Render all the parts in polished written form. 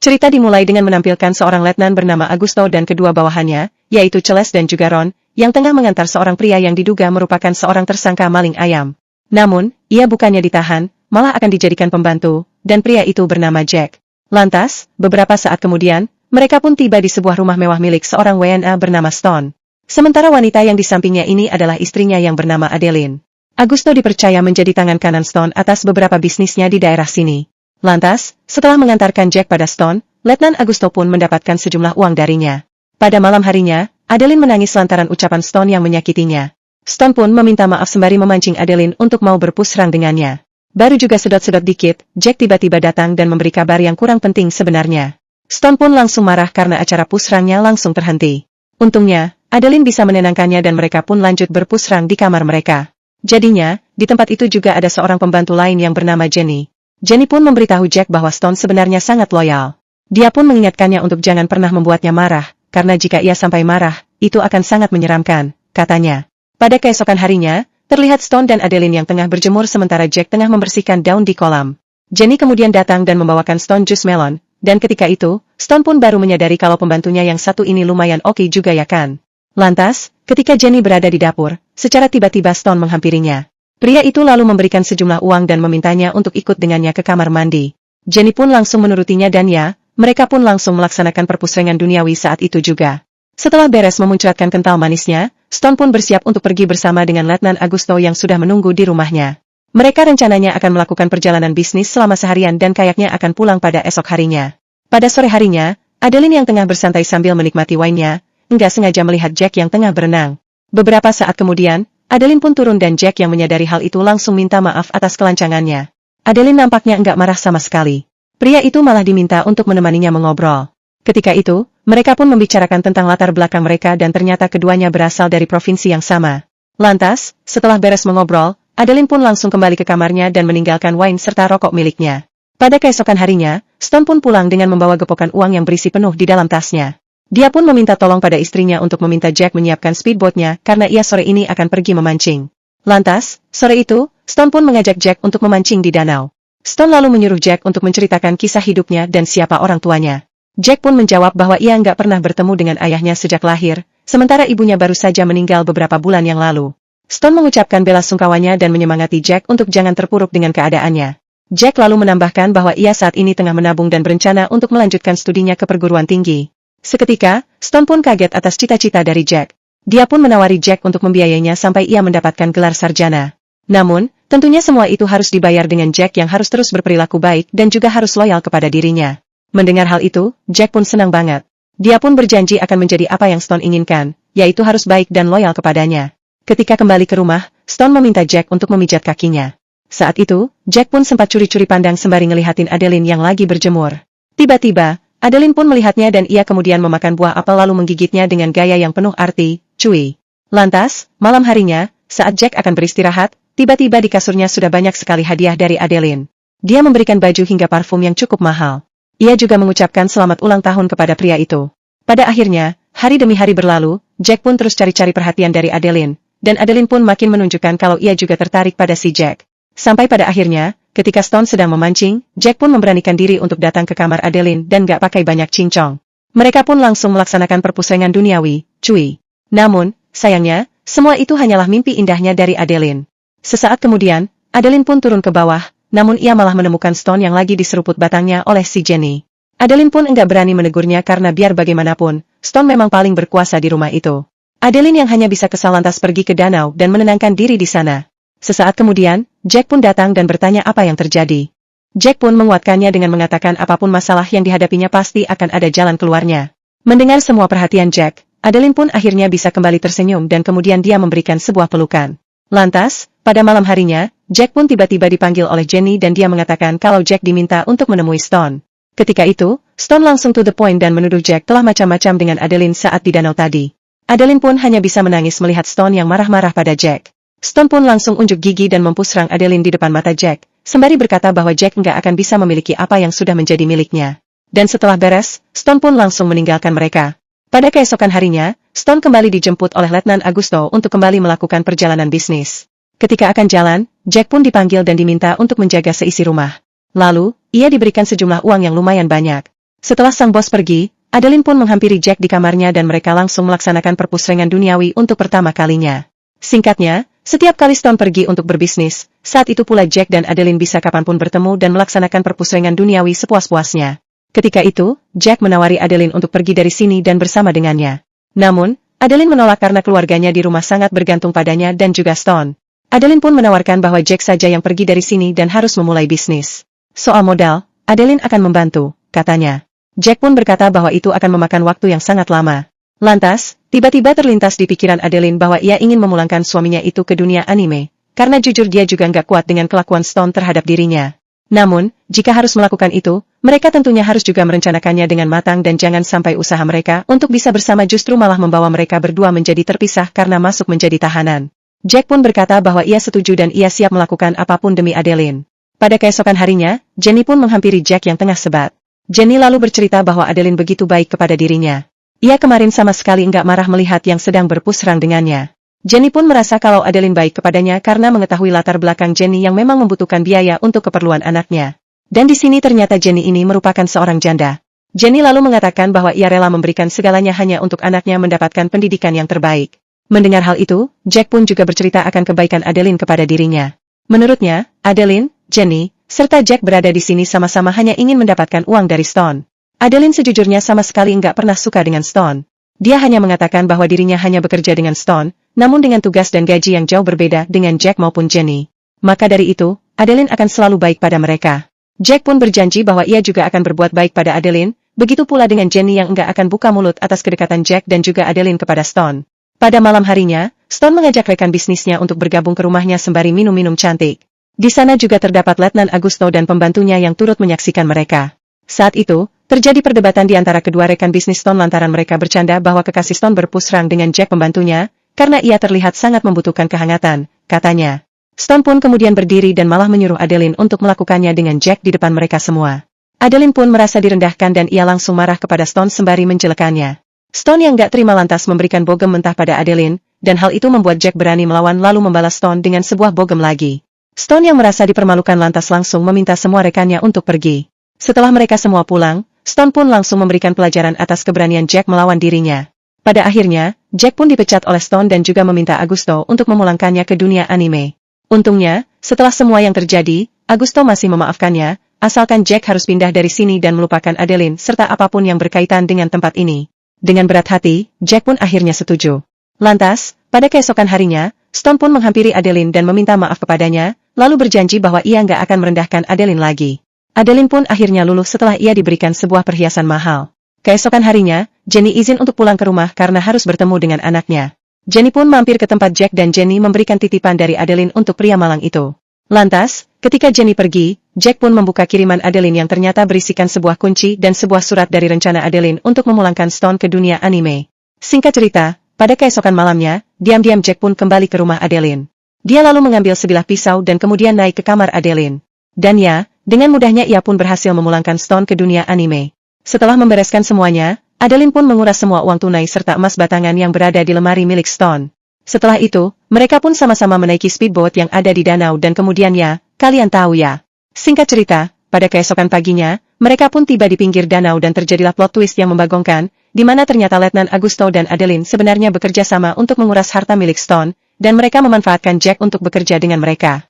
Cerita dimulai dengan menampilkan seorang letnan bernama Augusto dan kedua bawahannya, yaitu Celes dan juga Ron, yang tengah mengantar seorang pria yang diduga merupakan seorang tersangka maling ayam. Namun, ia bukannya ditahan, malah akan dijadikan pembantu, dan pria itu bernama Jack. Lantas, beberapa saat kemudian, mereka pun tiba di sebuah rumah mewah milik seorang WNA bernama Stone. Sementara wanita yang di sampingnya ini adalah istrinya yang bernama Adeline. Augusto dipercaya menjadi tangan kanan Stone atas beberapa bisnisnya di daerah sini. Lantas, setelah mengantarkan Jack pada Stone, Letnan Augusto pun mendapatkan sejumlah uang darinya. Pada malam harinya, Adeline menangis lantaran ucapan Stone yang menyakitinya. Stone pun meminta maaf sembari memancing Adeline untuk mau berpusrang dengannya. Baru juga sedot-sedot dikit, Jack tiba-tiba datang dan memberi kabar yang kurang penting sebenarnya. Stone pun langsung marah karena acara pusrangnya langsung terhenti. Untungnya, Adeline bisa menenangkannya dan mereka pun lanjut berpusrang di kamar mereka. Jadinya, di tempat itu juga ada seorang pembantu lain yang bernama Jenny. Jenny pun memberitahu Jack bahwa Stone sebenarnya sangat loyal. Dia pun mengingatkannya untuk jangan pernah membuatnya marah, karena jika ia sampai marah, itu akan sangat menyeramkan, katanya. Pada keesokan harinya, terlihat Stone dan Adeline yang tengah berjemur sementara Jack tengah membersihkan daun di kolam. Jenny kemudian datang dan membawakan Stone jus melon, dan ketika itu, Stone pun baru menyadari kalau pembantunya yang satu ini lumayan oke juga ya kan. Lantas, ketika Jenny berada di dapur, secara tiba-tiba Stone menghampirinya. Pria itu lalu memberikan sejumlah uang dan memintanya untuk ikut dengannya ke kamar mandi. Jenny pun langsung menurutinya dan ya, mereka pun langsung melaksanakan perpusrengan duniawi saat itu juga. Setelah beres memuncratkan kental manisnya, Stone pun bersiap untuk pergi bersama dengan Letnan Augusto yang sudah menunggu di rumahnya. Mereka rencananya akan melakukan perjalanan bisnis selama seharian dan kayaknya akan pulang pada esok harinya. Pada sore harinya, Adeline yang tengah bersantai sambil menikmati wine-nya, enggak sengaja melihat Jack yang tengah berenang. Beberapa saat kemudian, Adeline pun turun dan Jack yang menyadari hal itu langsung minta maaf atas kelancangannya. Adeline nampaknya enggak marah sama sekali. Pria itu malah diminta untuk menemaninya mengobrol. Ketika itu, mereka pun membicarakan tentang latar belakang mereka dan ternyata keduanya berasal dari provinsi yang sama. Lantas, setelah beres mengobrol, Adeline pun langsung kembali ke kamarnya dan meninggalkan wine serta rokok miliknya. Pada keesokan harinya, Stone pun pulang dengan membawa gepokan uang yang berisi penuh di dalam tasnya. Dia pun meminta tolong pada istrinya untuk meminta Jack menyiapkan speedboatnya karena ia sore ini akan pergi memancing. Lantas, sore itu, Stone pun mengajak Jack untuk memancing di danau. Stone lalu menyuruh Jack untuk menceritakan kisah hidupnya dan siapa orang tuanya. Jack pun menjawab bahwa ia nggak pernah bertemu dengan ayahnya sejak lahir, sementara ibunya baru saja meninggal beberapa bulan yang lalu. Stone mengucapkan bela sungkawanya dan menyemangati Jack untuk jangan terpuruk dengan keadaannya. Jack lalu menambahkan bahwa ia saat ini tengah menabung dan berencana untuk melanjutkan studinya ke perguruan tinggi. Seketika, Stone pun kaget atas cita-cita dari Jack. Dia pun menawari Jack untuk membiayainya sampai ia mendapatkan gelar sarjana. Namun, tentunya semua itu harus dibayar dengan Jack yang harus terus berperilaku baik dan juga harus loyal kepada dirinya. Mendengar hal itu, Jack pun senang banget. Dia pun berjanji akan menjadi apa yang Stone inginkan, yaitu harus baik dan loyal kepadanya. Ketika kembali ke rumah, Stone meminta Jack untuk memijat kakinya. Saat itu, Jack pun sempat curi-curi pandang sembari ngelihatin Adeline yang lagi berjemur. Tiba-tiba, Adeline pun melihatnya dan ia kemudian memakan buah apel lalu menggigitnya dengan gaya yang penuh arti, cuy. Lantas, malam harinya, saat Jack akan beristirahat, tiba-tiba di kasurnya sudah banyak sekali hadiah dari Adeline. Dia memberikan baju hingga parfum yang cukup mahal. Ia juga mengucapkan selamat ulang tahun kepada pria itu. Pada akhirnya, hari demi hari berlalu, Jack pun terus cari-cari perhatian dari Adeline, dan Adeline pun makin menunjukkan kalau ia juga tertarik pada si Jack. Sampai pada akhirnya, ketika Stone sedang memancing, Jack pun memberanikan diri untuk datang ke kamar Adeline dan gak pakai banyak cincong. Mereka pun langsung melaksanakan perpusrengan duniawi, cuy. Namun, sayangnya, semua itu hanyalah mimpi indahnya dari Adeline. Sesaat kemudian, Adeline pun turun ke bawah, namun ia malah menemukan Stone yang lagi diseruput batangnya oleh si Jenny. Adeline pun enggak berani menegurnya karena biar bagaimanapun, Stone memang paling berkuasa di rumah itu. Adeline yang hanya bisa kesal lantas pergi ke danau dan menenangkan diri di sana. Sesaat kemudian, Jack pun datang dan bertanya apa yang terjadi. Jack pun menguatkannya dengan mengatakan apapun masalah yang dihadapinya pasti akan ada jalan keluarnya. Mendengar semua perhatian Jack, Adeline pun akhirnya bisa kembali tersenyum dan kemudian dia memberikan sebuah pelukan. Lantas, pada malam harinya, Jack pun tiba-tiba dipanggil oleh Jenny dan dia mengatakan kalau Jack diminta untuk menemui Stone. Ketika itu, Stone langsung to the point dan menuduh Jack telah macam-macam dengan Adeline saat di danau tadi. Adeline pun hanya bisa menangis melihat Stone yang marah-marah pada Jack. Stone pun langsung unjuk gigi dan mempusrang Adeline di depan mata Jack, sembari berkata bahwa Jack nggak akan bisa memiliki apa yang sudah menjadi miliknya. Dan setelah beres, Stone pun langsung meninggalkan mereka. Pada keesokan harinya, Stone kembali dijemput oleh Letnan Augusto untuk kembali melakukan perjalanan bisnis. Ketika akan jalan, Jack pun dipanggil dan diminta untuk menjaga seisi rumah. Lalu, ia diberikan sejumlah uang yang lumayan banyak. Setelah sang bos pergi, Adeline pun menghampiri Jack di kamarnya dan mereka langsung melaksanakan perpusrengan duniawi untuk pertama kalinya. Singkatnya, setiap kali Stone pergi untuk berbisnis, saat itu pula Jack dan Adeline bisa kapanpun bertemu dan melaksanakan perpusrengan duniawi sepuas-puasnya. Ketika itu, Jack menawari Adeline untuk pergi dari sini dan bersama dengannya. Namun, Adeline menolak karena keluarganya di rumah sangat bergantung padanya dan juga Stone. Adeline pun menawarkan bahwa Jack saja yang pergi dari sini dan harus memulai bisnis. Soal modal, Adeline akan membantu, katanya. Jack pun berkata bahwa itu akan memakan waktu yang sangat lama. Lantas, tiba-tiba terlintas di pikiran Adeline bahwa ia ingin memulangkan suaminya itu ke dunia anime, karena jujur dia juga nggak kuat dengan kelakuan Stone terhadap dirinya. Namun, jika harus melakukan itu, mereka tentunya harus juga merencanakannya dengan matang dan jangan sampai usaha mereka untuk bisa bersama justru malah membawa mereka berdua menjadi terpisah karena masuk menjadi tahanan. Jack pun berkata bahwa ia setuju dan ia siap melakukan apapun demi Adeline. Pada keesokan harinya, Jenny pun menghampiri Jack yang tengah sebat. Jenny lalu bercerita bahwa Adeline begitu baik kepada dirinya. Ia kemarin sama sekali enggak marah melihat yang sedang berpusrang dengannya. Jenny pun merasa kalau Adeline baik kepadanya karena mengetahui latar belakang Jenny yang memang membutuhkan biaya untuk keperluan anaknya. Dan di sini ternyata Jenny ini merupakan seorang janda. Jenny lalu mengatakan bahwa ia rela memberikan segalanya hanya untuk anaknya mendapatkan pendidikan yang terbaik. Mendengar hal itu, Jack pun juga bercerita akan kebaikan Adeline kepada dirinya. Menurutnya, Adeline, Jenny, serta Jack berada di sini sama-sama hanya ingin mendapatkan uang dari Stone. Adeline sejujurnya sama sekali enggak pernah suka dengan Stone. Dia hanya mengatakan bahwa dirinya hanya bekerja dengan Stone, namun dengan tugas dan gaji yang jauh berbeda dengan Jack maupun Jenny. Maka dari itu, Adeline akan selalu baik pada mereka. Jack pun berjanji bahwa ia juga akan berbuat baik pada Adeline, begitu pula dengan Jenny yang enggak akan buka mulut atas kedekatan Jack dan juga Adeline kepada Stone. Pada malam harinya, Stone mengajak rekan bisnisnya untuk bergabung ke rumahnya sembari minum-minum cantik. Di sana juga terdapat Letnan Augusto dan pembantunya yang turut menyaksikan mereka. Saat itu, terjadi perdebatan di antara kedua rekan bisnis Stone lantaran mereka bercanda bahwa kekasih Stone berpusrang dengan Jack pembantunya, karena ia terlihat sangat membutuhkan kehangatan, katanya. Stone pun kemudian berdiri dan malah menyuruh Adeline untuk melakukannya dengan Jack di depan mereka semua. Adeline pun merasa direndahkan dan ia langsung marah kepada Stone sembari menjelekannya. Stone yang gak terima lantas memberikan bogem mentah pada Adeline, dan hal itu membuat Jack berani melawan lalu membalas Stone dengan sebuah bogem lagi. Stone yang merasa dipermalukan lantas langsung meminta semua rekannya untuk pergi. Setelah mereka semua pulang, Stone pun langsung memberikan pelajaran atas keberanian Jack melawan dirinya. Pada akhirnya, Jack pun dipecat oleh Stone dan juga meminta Augusto untuk memulangkannya ke dunia anime. Untungnya, setelah semua yang terjadi, Augusto masih memaafkannya, asalkan Jack harus pindah dari sini dan melupakan Adeline serta apapun yang berkaitan dengan tempat ini. Dengan berat hati, Jack pun akhirnya setuju. Lantas, pada keesokan harinya, Stone pun menghampiri Adeline dan meminta maaf kepadanya, lalu berjanji bahwa ia nggak akan merendahkan Adeline lagi. Adeline pun akhirnya luluh setelah ia diberikan sebuah perhiasan mahal. Keesokan harinya, Jenny izin untuk pulang ke rumah karena harus bertemu dengan anaknya. Jenny pun mampir ke tempat Jack dan Jenny memberikan titipan dari Adeline untuk pria malang itu. Lantas, ketika Jenny pergi, Jack pun membuka kiriman Adeline yang ternyata berisikan sebuah kunci dan sebuah surat dari rencana Adeline untuk memulangkan Stone ke dunia anime. Singkat cerita, pada keesokan malamnya, diam-diam Jack pun kembali ke rumah Adeline. Dia lalu mengambil sebilah pisau dan kemudian naik ke kamar Adeline. Dan ya, dengan mudahnya ia pun berhasil memulangkan Stone ke dunia anime. Setelah membereskan semuanya, Adeline pun menguras semua uang tunai serta emas batangan yang berada di lemari milik Stone. Setelah itu, mereka pun sama-sama menaiki speedboat yang ada di danau dan kemudian ya, kalian tahu ya. Singkat cerita, pada keesokan paginya, mereka pun tiba di pinggir danau dan terjadilah plot twist yang membagongkan, di mana ternyata Letnan Augusto dan Adeline sebenarnya bekerja sama untuk menguras harta milik Stone, dan mereka memanfaatkan Jack untuk bekerja dengan mereka.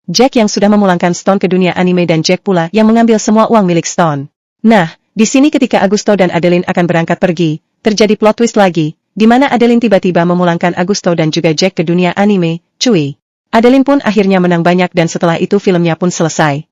Jack yang sudah memulangkan Stone ke dunia anime dan Jack pula yang mengambil semua uang milik Stone. Nah, di sini ketika Augusto dan Adeline akan berangkat pergi, terjadi plot twist lagi, di mana Adeline tiba-tiba memulangkan Augusto dan juga Jack ke dunia anime, cuy. Adeline pun akhirnya menang banyak dan setelah itu filmnya pun selesai.